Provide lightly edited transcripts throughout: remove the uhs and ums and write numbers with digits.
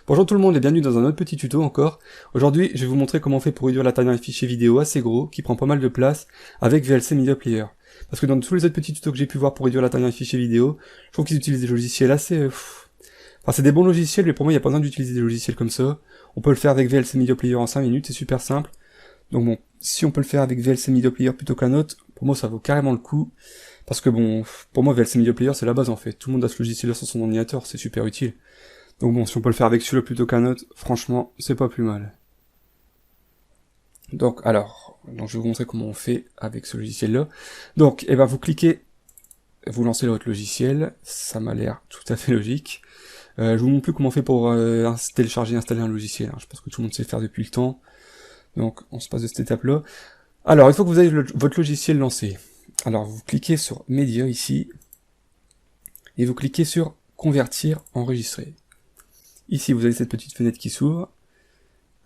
Bonjour tout le monde et bienvenue dans un autre petit tuto encore. Aujourd'hui, je vais vous montrer comment on fait pour réduire la taille d'un fichier vidéo assez gros, qui prend pas mal de place, avec VLC Media Player. Parce que dans tous les autres petits tutos que j'ai pu voir pour réduire la taille d'un fichier vidéo, je trouve qu'ils utilisent des logiciels assez... Enfin, c'est des bons logiciels, mais pour moi, il n'y a pas besoin d'utiliser des logiciels comme ça. On peut le faire avec VLC Media Player en 5 minutes, c'est super simple. Donc bon, si on peut le faire avec VLC Media Player plutôt qu'un autre, pour moi, ça vaut carrément le coup. Parce que bon, pour moi, VLC Media Player, c'est la base en fait. Tout le monde a ce logiciel-là sur son ordinateur, c'est super utile. Donc bon, si on peut le faire avec celui-là plutôt qu'un autre, franchement, c'est pas plus mal. Donc je vais vous montrer comment on fait avec ce logiciel-là. Donc, vous cliquez, vous lancez votre logiciel, ça m'a l'air tout à fait logique. Je vous montre plus comment on fait pour télécharger et installer un logiciel. Je pense que tout le monde sait faire depuis le temps. Donc, on se passe de cette étape-là. Alors, il faut que vous ayez votre logiciel lancé. Alors, vous cliquez sur Média ici, et vous cliquez sur Convertir, enregistrer. Ici, vous avez cette petite fenêtre qui s'ouvre.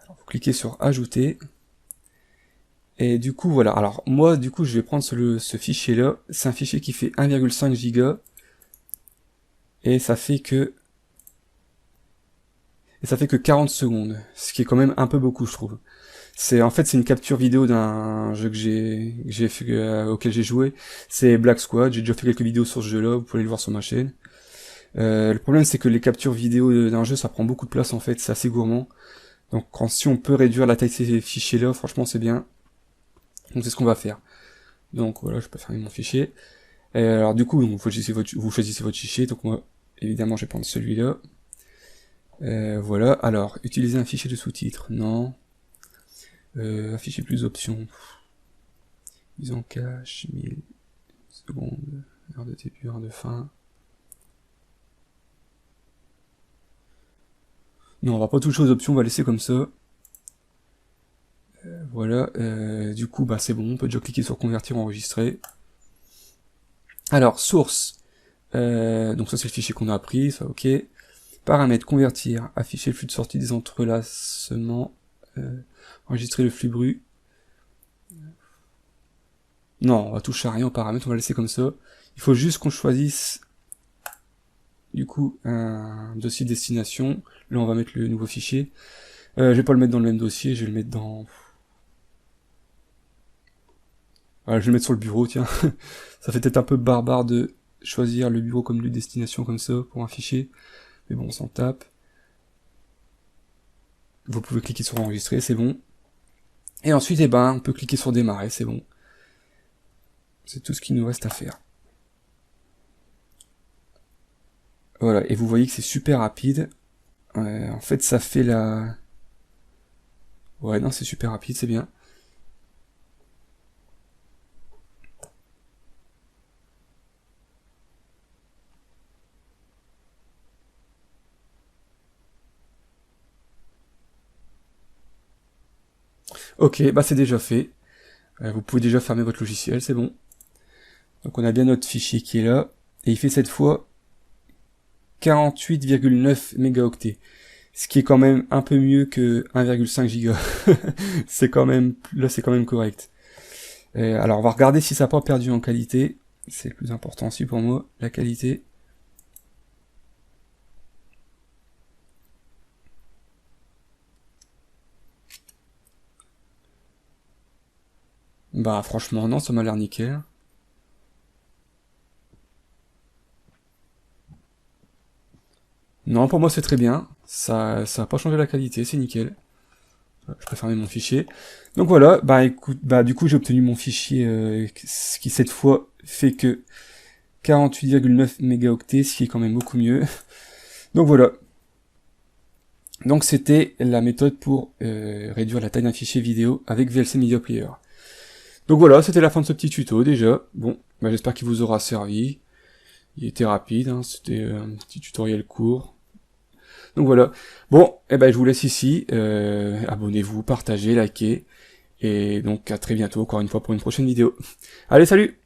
Alors, vous cliquez sur Ajouter. Et du coup, voilà. Alors, moi, du coup, je vais prendre ce fichier-là. C'est un fichier qui fait 1,5 giga. Et ça fait que 40 secondes. Ce qui est quand même un peu beaucoup, je trouve. En fait, c'est une capture vidéo d'un jeu auquel j'ai joué. C'est Black Squad. J'ai déjà fait quelques vidéos sur ce jeu-là. Vous pouvez le voir sur ma chaîne. Le problème, c'est que les captures vidéo d'un jeu, ça prend beaucoup de place en fait, c'est assez gourmand. Donc si on peut réduire la taille de ces fichiers-là, franchement c'est bien. Donc c'est ce qu'on va faire. Donc voilà, je peux fermer mon fichier. Alors du coup, vous choisissez votre fichier. Donc moi, évidemment, je vais prendre celui-là. Voilà, alors, utiliser un fichier de sous-titres, non. Afficher plus d'options. Mise en cache, 1000 secondes, heure de début, heure de fin. Non, on va pas toucher aux options, on va laisser comme ça. Voilà, du coup, c'est bon, on peut déjà cliquer sur convertir, enregistrer. Alors, source. Donc ça, c'est le fichier qu'on a appris, ça, ok. Paramètres, convertir, afficher le flux de sortie des entrelacements, enregistrer le flux brut. Non, on va toucher à rien aux paramètres, on va laisser comme ça. Il faut juste qu'on choisisse du coup un dossier destination. Là on va mettre le nouveau fichier. Je vais pas le mettre dans le même dossier, je vais le mettre dans... Voilà, je vais le mettre sur le bureau, tiens. Ça fait peut-être un peu barbare de choisir le bureau comme lieu de destination comme ça pour un fichier. Mais bon, on s'en tape. Vous pouvez cliquer sur enregistrer, c'est bon. Et ensuite, on peut cliquer sur démarrer, c'est bon. C'est tout ce qu'il nous reste à faire. Voilà, et vous voyez que c'est super rapide. En fait, ça fait la... Ouais, non, c'est super rapide, c'est bien. Ok, c'est déjà fait. Vous pouvez déjà fermer votre logiciel, c'est bon. Donc on a bien notre fichier qui est là. Et il fait cette fois 48,9 mégaoctets. Ce qui est quand même un peu mieux que 1,5 giga. C'est quand même correct. Alors on va regarder si ça n'a pas perdu en qualité. C'est le plus important aussi pour moi, la qualité. Franchement non, ça m'a l'air nickel. Non, pour moi c'est très bien. Ça a pas changé la qualité, c'est nickel. Je peux fermer mon fichier. Donc voilà, du coup j'ai obtenu mon fichier ce qui cette fois fait que 48,9 mégaoctets, ce qui est quand même beaucoup mieux. Donc voilà. Donc c'était la méthode pour réduire la taille d'un fichier vidéo avec VLC Media Player. Donc voilà, c'était la fin de ce petit tuto déjà. Bon, j'espère qu'il vous aura servi. Il était rapide, hein, c'était un petit tutoriel court. Donc voilà. Bon, je vous laisse ici. Abonnez-vous, partagez, likez. Et donc à très bientôt encore une fois pour une prochaine vidéo. Allez, salut!